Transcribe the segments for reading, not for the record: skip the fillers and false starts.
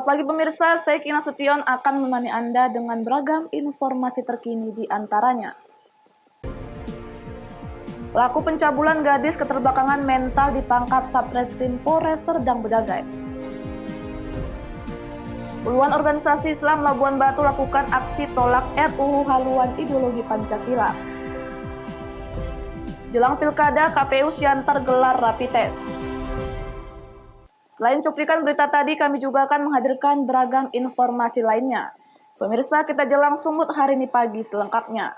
pagi pemirsa, saya Kina Sution akan menemani Anda dengan beragam informasi terkini di antaranya. Pelaku pencabulan gadis keterbelakangan mental ditangkap Satreskrim Polres Serdang Bedagai. Puluhan organisasi Islam Labuan Batu lakukan aksi tolak RUU haluan ideologi Pancasila. Jelang Pilkada, KPU Siantar gelar rapid test. Selain cuplikan berita tadi, kami juga akan menghadirkan beragam informasi lainnya. Pemirsa, kita jelang sumut hari ini pagi selengkapnya.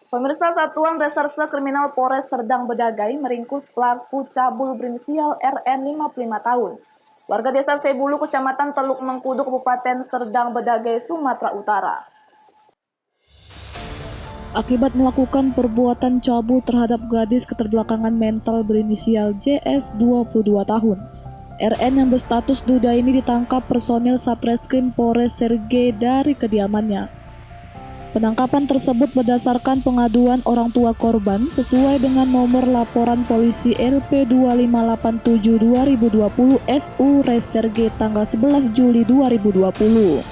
Pemirsa, Satuan Reserse Kriminal Polres Serdang Bedagai meringkus pelaku cabul berinisial RN 55 tahun. Warga desa Sebulu, Kecamatan Teluk Mengkudu, Kabupaten Serdang Bedagai, Sumatera Utara. Akibat melakukan perbuatan cabul terhadap gadis keterbelakangan mental berinisial JS 22 tahun, RN yang berstatus duda ini ditangkap personil Satreskrim Polres Serdang dari kediamannya. Penangkapan tersebut berdasarkan pengaduan orang tua korban sesuai dengan nomor laporan polisi LP 2587/2020 SU Reserge tanggal 11 Juli 2020.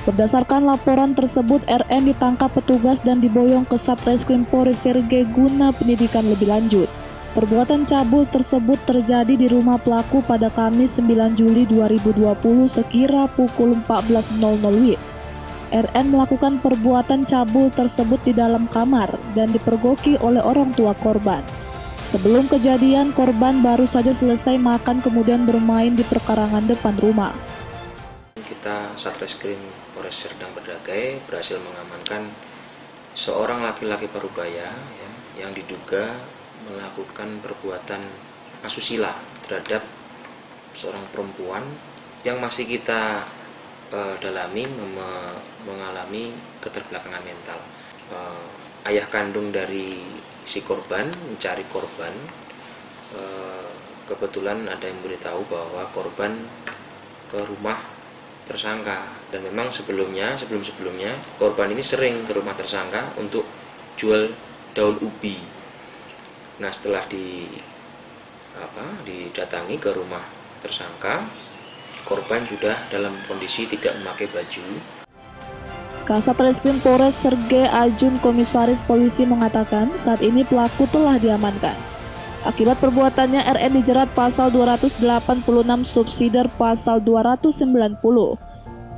Berdasarkan laporan tersebut, RN ditangkap petugas dan diboyong ke Satreskrim Polres Serdang guna penyidikan lebih lanjut. Perbuatan cabul tersebut terjadi di rumah pelaku pada Kamis 9 Juli 2020 sekira pukul 14.00 WIB. RN melakukan perbuatan cabul tersebut di dalam kamar dan dipergoki oleh orang tua korban. Sebelum kejadian, korban baru saja selesai makan kemudian bermain di perkarangan depan rumah. Kita Satreskrim Polres Serdang Bedagai berhasil mengamankan seorang laki-laki parubaya yang diduga melakukan perbuatan asusila terhadap seorang perempuan yang masih kita dalami mengalami keterbelakangan mental. Ayah kandung dari si korban mencari korban. Kebetulan ada yang memberitahu bahwa korban ke rumah tersangka, dan memang sebelumnya korban ini sering ke rumah tersangka untuk jual daun ubi. Nah, setelah didatangi ke rumah tersangka, korban sudah dalam kondisi tidak memakai baju. Kasat Reskrim Polres Serdang Ajun Komisaris Polisi mengatakan saat ini pelaku telah diamankan. Akibat perbuatannya, RN dijerat pasal 286 subsidiar pasal 290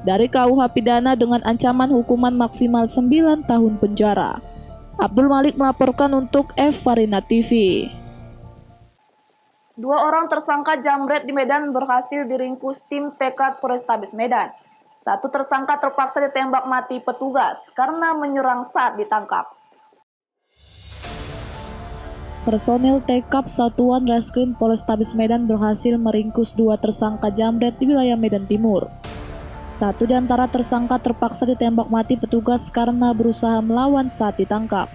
dari KUH pidana dengan ancaman hukuman maksimal 9 tahun penjara. Abdul Malik melaporkan untuk Farina TV. 2 orang tersangka jambret di Medan berhasil diringkus tim TK Polrestabes Medan. 1 tersangka terpaksa ditembak mati petugas karena menyerang saat ditangkap. Personil TK Satuan Reskrim Polrestabes Medan berhasil meringkus 2 tersangka jambret di wilayah Medan Timur. 1 di antara tersangka terpaksa ditembak mati petugas karena berusaha melawan saat ditangkap.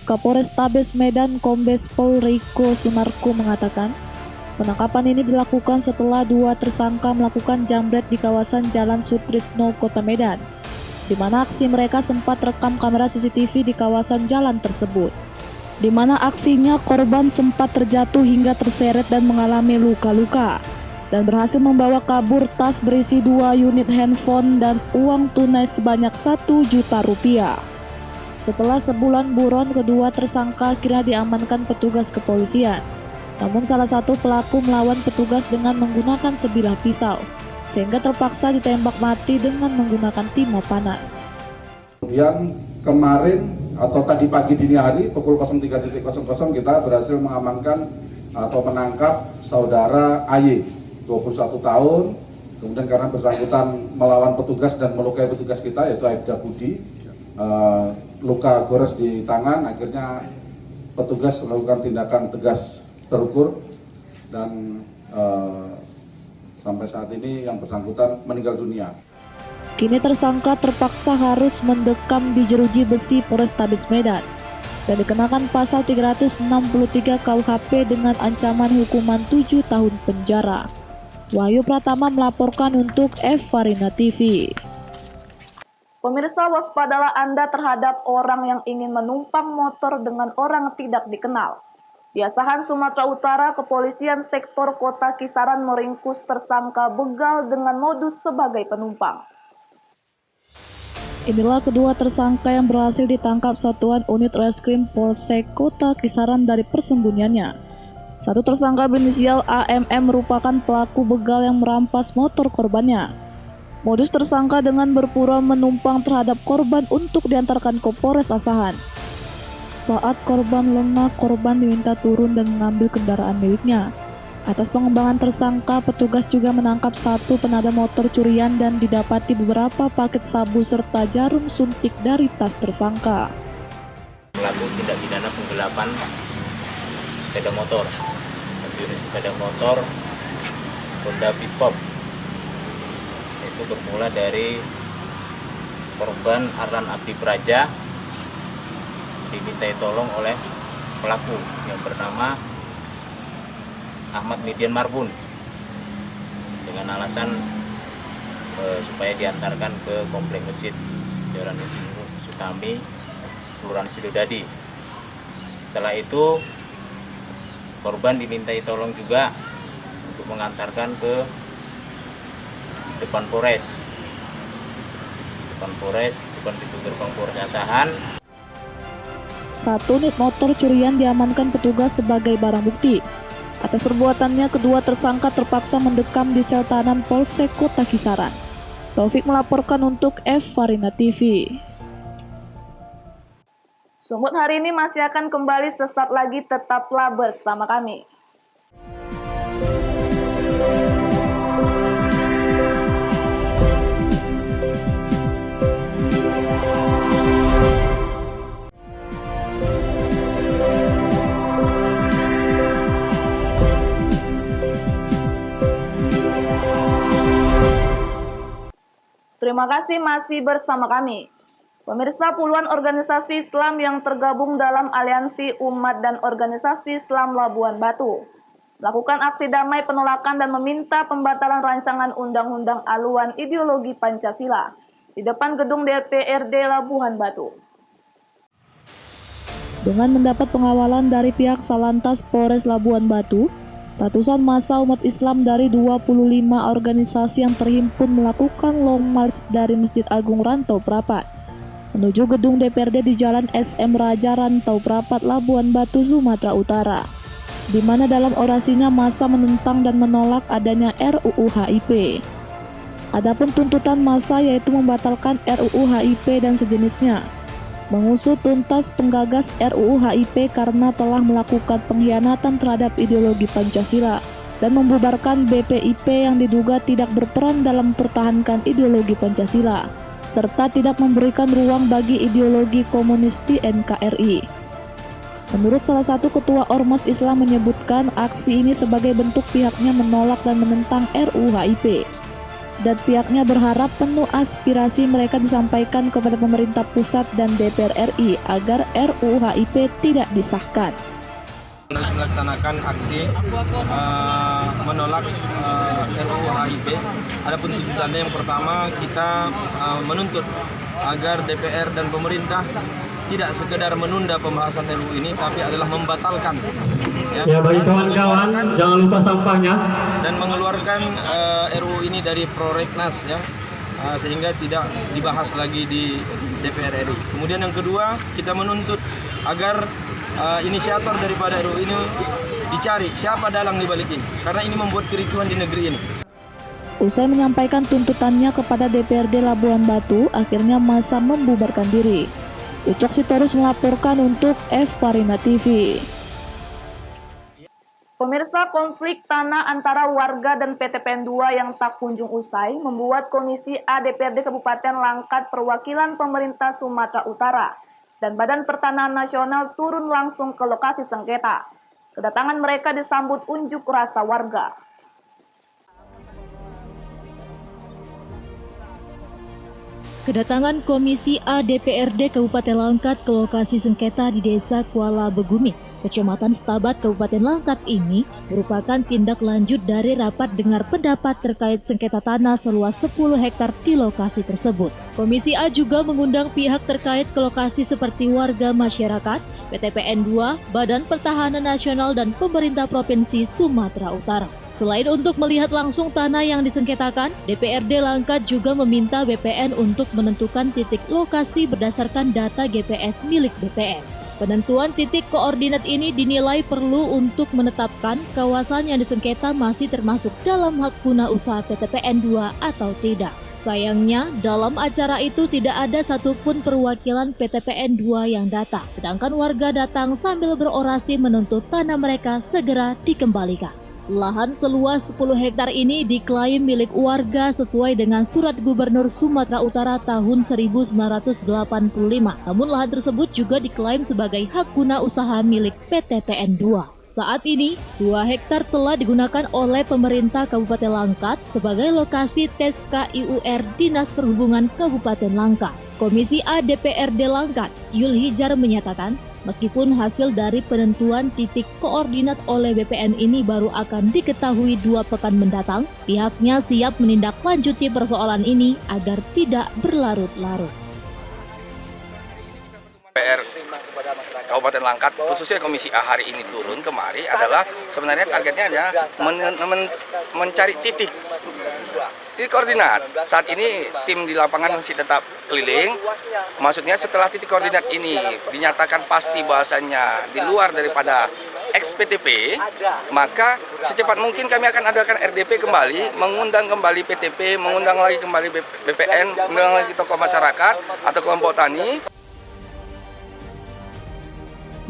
Kapolrestabes Medan Kombes Pol Riko Sunarko mengatakan, penangkapan ini dilakukan setelah 2 tersangka melakukan jambret di kawasan Jalan Sutrisno, Kota Medan, di mana aksi mereka sempat rekam kamera CCTV di kawasan jalan tersebut, di mana aksinya korban sempat terjatuh hingga terseret dan mengalami luka-luka, dan berhasil membawa kabur tas berisi 2 unit handphone dan uang tunai sebanyak 1 juta rupiah. Setelah sebulan buron, kedua tersangka akhirnya diamankan petugas kepolisian. Namun salah satu pelaku melawan petugas dengan menggunakan sebilah pisau, sehingga terpaksa ditembak mati dengan menggunakan timah panas. Kemudian kemarin atau tadi pagi dini hari pukul 03.00 kita berhasil mengamankan atau menangkap saudara AY, 21 tahun. Kemudian karena bersangkutan melawan petugas dan melukai petugas kita, yaitu Aibda Budi, luka gores di tangan, akhirnya petugas melakukan tindakan tegas terukur dan sampai saat ini yang bersangkutan meninggal dunia. Kini tersangka terpaksa harus mendekam di jeruji besi Polrestabes Medan dan dikenakan pasal 363 KUHP dengan ancaman hukuman 7 tahun penjara. Wahyu Pratama melaporkan untuk Farina TV. Pemirsa, waspadalah Anda terhadap orang yang ingin menumpang motor dengan orang tidak dikenal. Di Asahan, Sumatera Utara, Kepolisian Sektor Kota Kisaran meringkus tersangka begal dengan modus sebagai penumpang. Inilah kedua tersangka yang berhasil ditangkap Satuan Unit Reskrim Polsek Kota Kisaran dari persembunyiannya. Satu tersangka berinisial AMM merupakan pelaku begal yang merampas motor korbannya. Modus tersangka dengan berpura menumpang terhadap korban untuk diantarkan ke Polres Asahan. Saat korban lengah, korban diminta turun dan mengambil kendaraan miliknya. Atas pengembangan tersangka, petugas juga menangkap satu penada motor curian dan didapati beberapa paket sabu serta jarum suntik dari tas tersangka. Pelaku tindak pidana penggelapan sepeda motor, satu unit sepeda motor Honda Pickup. Itu bermula dari korban Arlan Abdi Praja dimintai tolong oleh pelaku yang bernama Ahmad Midian Marbun dengan alasan supaya diantarkan ke komplek masjid Jalan Sutami, Kelurahan Sidodadi. Setelah itu korban dimintai tolong juga untuk mengantarkan ke depan Polres, depan pintu gerbang Polres Asahan. Satu unit motor curian diamankan petugas sebagai barang bukti. Atas perbuatannya, kedua tersangka terpaksa mendekam di sel tahanan Polsek Kota Kisaran. Taufik melaporkan untuk Farina TV. Sumut hari ini masih akan kembali sesaat lagi, tetaplah bersama kami. Terima kasih masih bersama kami. Pemirsa, puluhan organisasi Islam yang tergabung dalam Aliansi Umat dan Organisasi Islam Labuan Batu melakukan aksi damai penolakan dan meminta pembatalan rancangan Undang-Undang Aluan Ideologi Pancasila di depan gedung DPRD Labuan Batu. Dengan mendapat pengawalan dari pihak Salantas Polres Labuan Batu, ratusan massa umat Islam dari 25 organisasi yang terhimpun melakukan long march dari Masjid Agung Rantau Prapat menuju gedung DPRD di Jalan SM Raja Rantau Prapat, Labuan Batu, Sumatera Utara, di mana dalam orasinya massa menentang dan menolak adanya RUU HIP. Adapun tuntutan massa yaitu membatalkan RUU HIP dan sejenisnya, mengusut tuntas penggagas RUU HIP karena telah melakukan pengkhianatan terhadap ideologi Pancasila dan membubarkan BPIP yang diduga tidak berperan dalam mempertahankan ideologi Pancasila, serta tidak memberikan ruang bagi ideologi komunis di NKRI. Menurut salah satu ketua Ormas Islam menyebutkan aksi ini sebagai bentuk pihaknya menolak dan menentang RUU HIP. Dan pihaknya berharap penuh aspirasi mereka disampaikan kepada pemerintah pusat dan DPR RI agar RUU HIP tidak disahkan. Harus melaksanakan aksi menolak RUU HIP. Adapun tuntutannya yang pertama, kita menuntut agar DPR dan pemerintah tidak sekedar menunda pembahasan RUU ini, tapi adalah membatalkan. Ya bagi kawan-kawan, jangan lupa sampahnya. Dan mengeluarkan RUU ini dari prolegnas, ya, sehingga tidak dibahas lagi di DPR RI. Kemudian yang kedua, kita menuntut agar inisiator daripada RUU ini dicari siapa dalang di balik ini, karena ini membuat kericuhan di negeri ini. Usai menyampaikan tuntutannya kepada DPRD Labuan Batu, akhirnya massa membubarkan diri. Ucok Sitorus melaporkan untuk Farina TV. Pemirsa, konflik tanah antara warga dan PT PN 2 yang tak kunjung usai membuat Komisi A DPRD Kabupaten Langkat Perwakilan Pemerintah Sumatera Utara dan Badan Pertanahan Nasional turun langsung ke lokasi sengketa. Kedatangan mereka disambut unjuk rasa warga. Kedatangan Komisi A DPRD Kabupaten Langkat ke lokasi sengketa di Desa Kuala Begumik Kecamatan Stabat, Kabupaten Langkat ini merupakan tindak lanjut dari rapat dengar pendapat terkait sengketa tanah seluas 10 hektar di lokasi tersebut. Komisi A juga mengundang pihak terkait ke lokasi seperti warga masyarakat, PTPN 2, Badan Pertahanan Nasional, dan pemerintah Provinsi Sumatera Utara. Selain untuk melihat langsung tanah yang disengketakan, DPRD Langkat juga meminta BPN untuk menentukan titik lokasi berdasarkan data GPS milik BPN. Penentuan titik koordinat ini dinilai perlu untuk menetapkan kawasan yang disengketa masih termasuk dalam hak guna usaha PTPN 2 atau tidak. Sayangnya, dalam acara itu tidak ada satupun perwakilan PTPN 2 yang datang, sedangkan warga datang sambil berorasi menuntut tanah mereka segera dikembalikan. Lahan seluas 10 hektar ini diklaim milik warga sesuai dengan Surat Gubernur Sumatera Utara tahun 1985. Namun lahan tersebut juga diklaim sebagai hak guna usaha milik PTPN 2. Saat ini, 2 hektar telah digunakan oleh pemerintah Kabupaten Langkat sebagai lokasi tes KIUR Dinas Perhubungan Kabupaten Langkat. Komisi A DPRD Langkat, Yul Hijar menyatakan, meskipun hasil dari penentuan titik koordinat oleh BPN ini baru akan diketahui 2 pekan mendatang, pihaknya siap menindaklanjuti persoalan ini agar tidak berlarut-larut. PR Kabupaten Langkat, khususnya Komisi A hari ini turun kemari adalah sebenarnya targetnya hanya mencari titik koordinat. Saat ini tim di lapangan masih tetap keliling. Maksudnya setelah titik koordinat ini dinyatakan pasti bahwasannya di luar daripada ex-PTP, maka secepat mungkin kami akan adakan RDP kembali, mengundang kembali PTP, mengundang lagi kembali BPN, mengundang lagi tokoh masyarakat atau kelompok tani.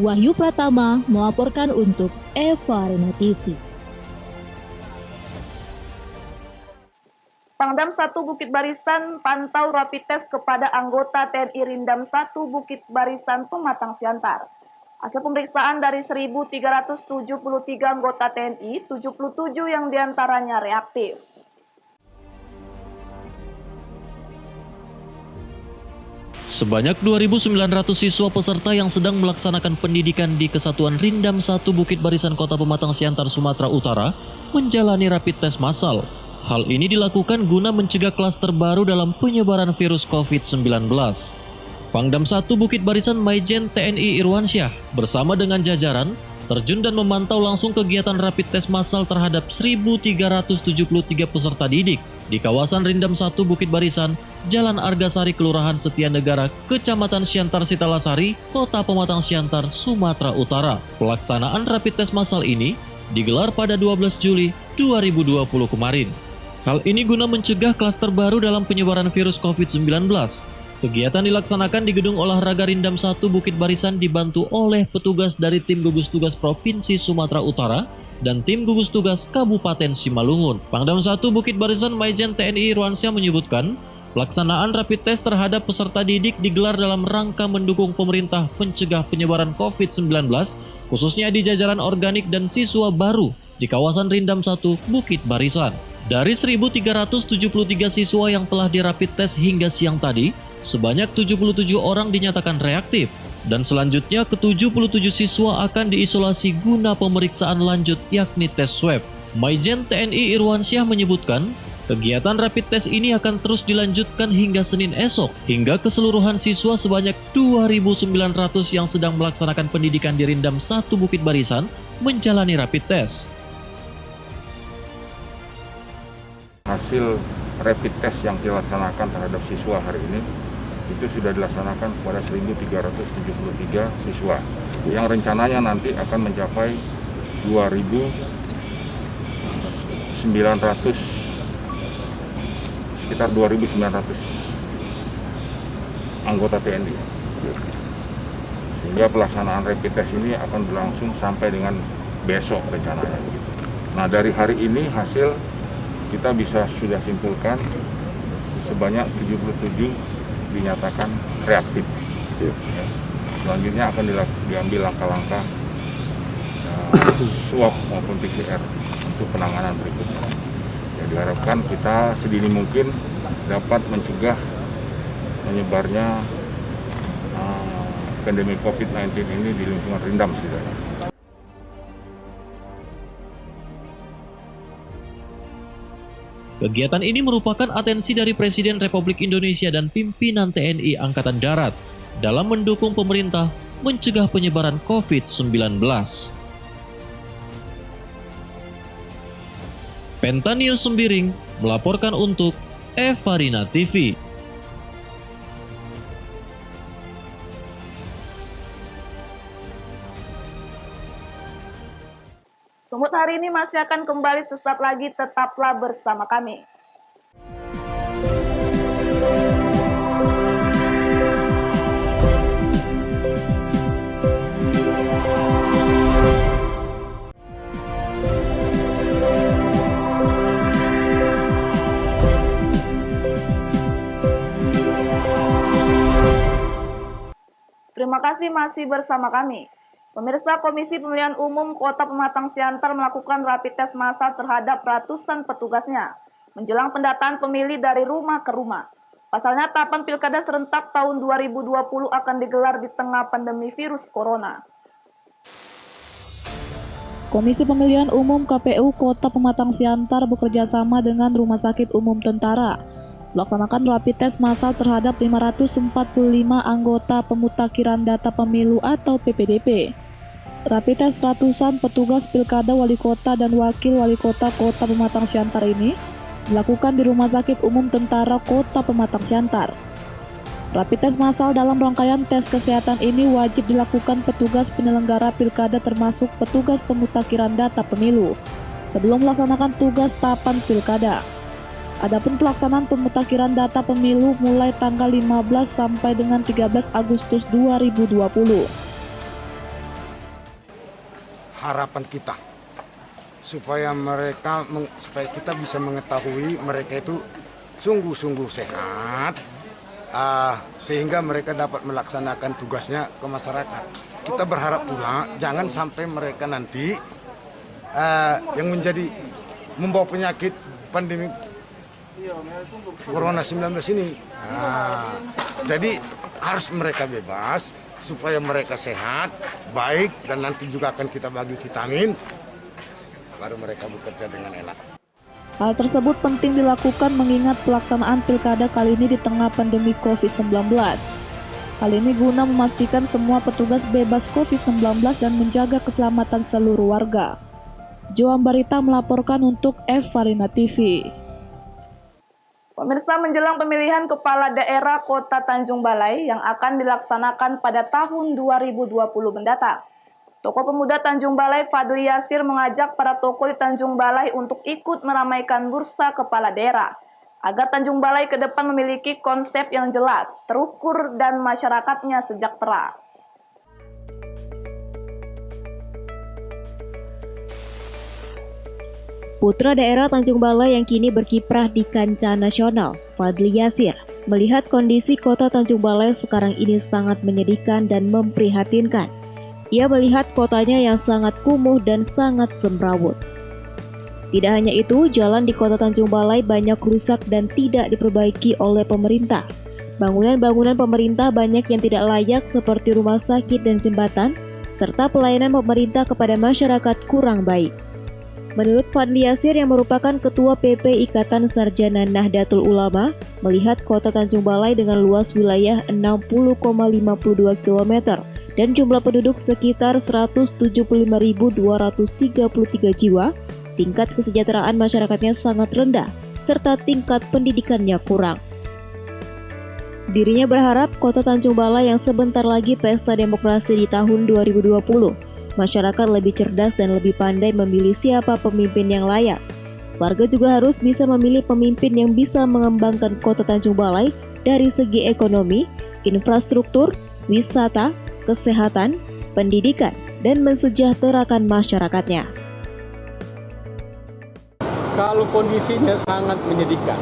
Wahyu Pratama melaporkan untuk Eva Rena TV. Pangdam 1 Bukit Barisan pantau rapid test kepada anggota TNI Rindam 1 Bukit Barisan Pematang Siantar. Hasil pemeriksaan dari 1.373 anggota TNI, 77 yang diantaranya reaktif. Sebanyak 2.900 siswa peserta yang sedang melaksanakan pendidikan di Kesatuan Rindam 1 Bukit Barisan Kota Pematang Siantar, Sumatera Utara menjalani rapid test massal. Hal ini dilakukan guna mencegah klaster baru dalam penyebaran virus COVID-19. Pangdam 1 Bukit Barisan Maijen TNI Irwansyah bersama dengan jajaran terjun dan memantau langsung kegiatan rapid test massal terhadap 1.373 peserta didik di kawasan Rindam 1 Bukit Barisan, Jalan Argasari, Kelurahan Setianegara, Kecamatan Siantar Sitalasari, Kota Pematang Siantar, Sumatera Utara. Pelaksanaan rapid test massal ini digelar pada 12 Juli 2020 kemarin. Hal ini guna mencegah klaster baru dalam penyebaran virus COVID-19. Kegiatan dilaksanakan di Gedung Olahraga Rindam 1 Bukit Barisan dibantu oleh petugas dari tim gugus tugas Provinsi Sumatera Utara dan tim gugus tugas Kabupaten Simalungun. Pangdam 1 Bukit Barisan Maijen TNI Irwansyah menyebutkan, pelaksanaan rapid test terhadap peserta didik digelar dalam rangka mendukung pemerintah pencegah penyebaran COVID-19, khususnya di jajaran organik dan siswa baru di kawasan Rindam 1 Bukit Barisan. Dari 1.373 siswa yang telah dirapid test hingga siang tadi, sebanyak 77 orang dinyatakan reaktif, dan selanjutnya ke-77 siswa akan diisolasi guna pemeriksaan lanjut yakni tes swab. Maijen TNI Irwansyah menyebutkan, kegiatan rapid test ini akan terus dilanjutkan hingga Senin esok, hingga keseluruhan siswa sebanyak 2.900 yang sedang melaksanakan pendidikan di Rindam 1 Bukit Barisan menjalani rapid test. Hasil rapid test yang dilaksanakan terhadap siswa hari ini itu sudah dilaksanakan kepada 1.373 siswa yang rencananya nanti akan mencapai 2.900, sekitar 2.900 anggota TNI. Sehingga pelaksanaan rapid test ini akan berlangsung sampai dengan besok rencananya. Nah, dari hari ini hasil kita sudah simpulkan sebanyak 77 dinyatakan reaktif. Ya. Selanjutnya akan diambil langkah-langkah swab maupun PCR untuk penanganan berikutnya. Ya, diharapkan kita sedini mungkin dapat mencegah menyebarnya pandemi COVID-19 ini di lingkungan Rindam setidaknya. Kegiatan ini merupakan atensi dari Presiden Republik Indonesia dan pimpinan TNI Angkatan Darat dalam mendukung pemerintah mencegah penyebaran COVID-19. Penta News Sembiring melaporkan untuk Evarina TV. Sumut hari ini masih akan kembali sesaat lagi, tetaplah bersama kami. Terima kasih masih bersama kami. Pemirsa, Komisi Pemilihan Umum Kota Pematang Siantar melakukan rapid test massal terhadap ratusan petugasnya menjelang pendataan pemilih dari rumah ke rumah. Pasalnya, tahapan pilkada serentak tahun 2020 akan digelar di tengah pandemi virus corona. Komisi Pemilihan Umum KPU Kota Pematang Siantar bekerja sama dengan Rumah Sakit Umum Tentara melaksanakan rapid test massal terhadap 545 anggota pemutakhiran data pemilu atau PPDP. Rapid test ratusan petugas pilkada wali kota dan wakil wali kota Kota Pematang Siantar ini dilakukan di Rumah Sakit Umum Tentara Kota Pematang Siantar. Rapid test massal dalam rangkaian tes kesehatan ini wajib dilakukan petugas penyelenggara pilkada termasuk petugas pemutakhiran data pemilu sebelum melaksanakan tugas tahapan pilkada. Adapun pelaksanaan pemutakhiran data pemilu mulai tanggal 15 sampai dengan 13 Agustus 2020. Harapan kita supaya kita bisa mengetahui mereka itu sungguh-sungguh sehat, sehingga mereka dapat melaksanakan tugasnya ke masyarakat. Kita berharap pula jangan sampai mereka nanti yang membawa penyakit pandemi Corona 19 ini. Jadi harus mereka bebas supaya mereka sehat, baik, dan nanti juga akan kita bagi vitamin baru mereka bekerja dengan enak. Hal tersebut penting dilakukan mengingat pelaksanaan pilkada kali ini di tengah pandemi COVID-19. Hal ini guna memastikan semua petugas bebas COVID-19 dan menjaga keselamatan seluruh warga. Joam Barita melaporkan untuk Evarina TV. Pemirsa, menjelang pemilihan kepala daerah Kota Tanjung Balai yang akan dilaksanakan pada tahun 2020 mendatang, Tokoh Pemuda Tanjung Balai Fadli Yasir mengajak para tokoh di Tanjung Balai untuk ikut meramaikan bursa kepala daerah, agar Tanjung Balai ke depan memiliki konsep yang jelas, terukur, dan masyarakatnya sejahtera. Putra daerah Tanjung Balai yang kini berkiprah di kancah nasional, Fadli Yasir, melihat kondisi kota Tanjung Balai sekarang ini sangat menyedihkan dan memprihatinkan. Ia melihat kotanya yang sangat kumuh dan sangat semrawut. Tidak hanya itu, jalan di kota Tanjung Balai banyak rusak dan tidak diperbaiki oleh pemerintah. Bangunan-bangunan pemerintah banyak yang tidak layak seperti rumah sakit dan jembatan, serta pelayanan pemerintah kepada masyarakat kurang baik. Menurut Fadli Yasir yang merupakan Ketua PP Ikatan Sarjana Nahdlatul Ulama, melihat kota Tanjung Balai dengan luas wilayah 60,52 km dan jumlah penduduk sekitar 175.233 jiwa, tingkat kesejahteraan masyarakatnya sangat rendah, serta tingkat pendidikannya kurang. Dirinya berharap kota Tanjung Balai yang sebentar lagi pesta demokrasi di tahun 2020, masyarakat lebih cerdas dan lebih pandai memilih siapa pemimpin yang layak. Warga juga harus bisa memilih pemimpin yang bisa mengembangkan kota Tanjung Balai dari segi ekonomi, infrastruktur, wisata, kesehatan, pendidikan, dan mensejahterakan masyarakatnya. Kalau kondisinya sangat menyedihkan.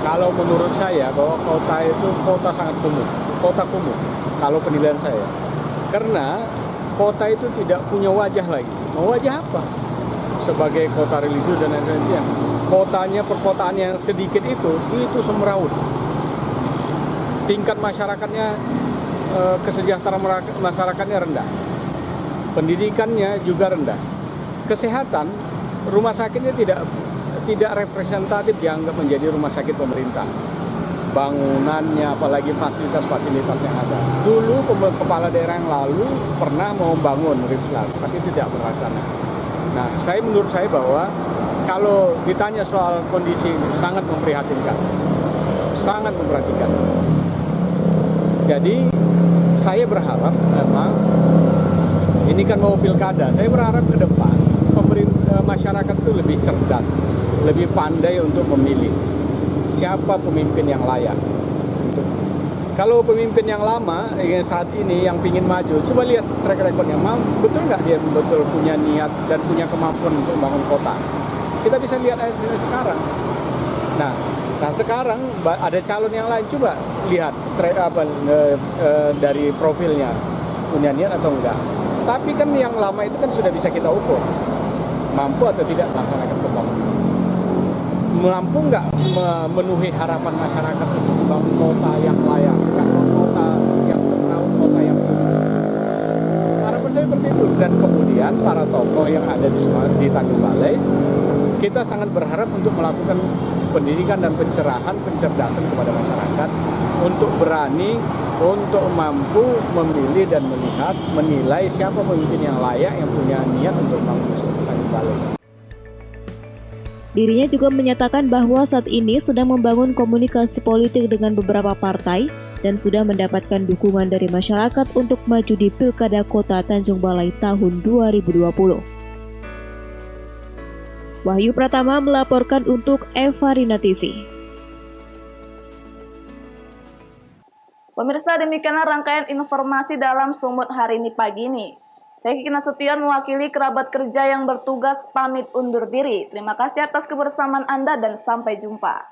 Kalau menurut saya bahwa kota itu kota sangat kumuh, kota kumuh. Kalau penilaian saya, karena kota itu tidak punya wajah lagi. Mau wajah apa? Sebagai kota religius dan lain-lain. Kotanya, perkotaan yang sedikit itu semrawut. Tingkat masyarakatnya, kesejahteraan masyarakatnya rendah. Pendidikannya juga rendah. Kesehatan, rumah sakitnya tidak representatif dianggap menjadi rumah sakit pemerintah. Bangunannya, apalagi fasilitas-fasilitas yang ada. Dulu kepala daerah yang lalu pernah mau bangun Riflat, tapi tidak berlaksana. Nah, menurut saya bahwa kalau ditanya soal kondisi ini sangat memprihatinkan, sangat memperhatikan. Jadi saya berharap memang ini kan mau pilkada. Saya berharap ke depan masyarakat itu lebih cerdas, lebih pandai untuk memilih siapa pemimpin yang layak. Kalau pemimpin yang lama yang saat ini yang ingin maju, coba lihat track recordnya, betul nggak dia betul punya niat dan punya kemampuan untuk membangun kota. Kita bisa lihat hasilnya sekarang. Nah sekarang ada calon yang lain, coba lihat dari profilnya punya niat atau enggak. Tapi kan yang lama itu kan sudah bisa kita ukur mampu atau tidak melaksanakan pembangunan. Mampu nggak memenuhi harapan masyarakat untuk membangun kota yang layak, bukan kota yang terkenal, kota yang harapan saya seperti itu. Dan kemudian para tokoh yang ada di Tanjung Balai, kita sangat berharap untuk melakukan pendidikan dan pencerahan, pencerdasan kepada masyarakat untuk berani, untuk mampu memilih dan melihat, menilai siapa pemimpin yang layak, yang punya niat untuk membangun Tanjung Balai. Dirinya juga menyatakan bahwa saat ini sedang membangun komunikasi politik dengan beberapa partai dan sudah mendapatkan dukungan dari masyarakat untuk maju di Pilkada Kota Tanjung Balai tahun 2020. Wahyu Pratama melaporkan untuk Evarina TV. Pemirsa, demikianlah rangkaian informasi dalam Sumut hari ini pagi ini. Saya Kiki Nasution mewakili kerabat kerja yang bertugas pamit undur diri. Terima kasih atas kebersamaan Anda dan sampai jumpa.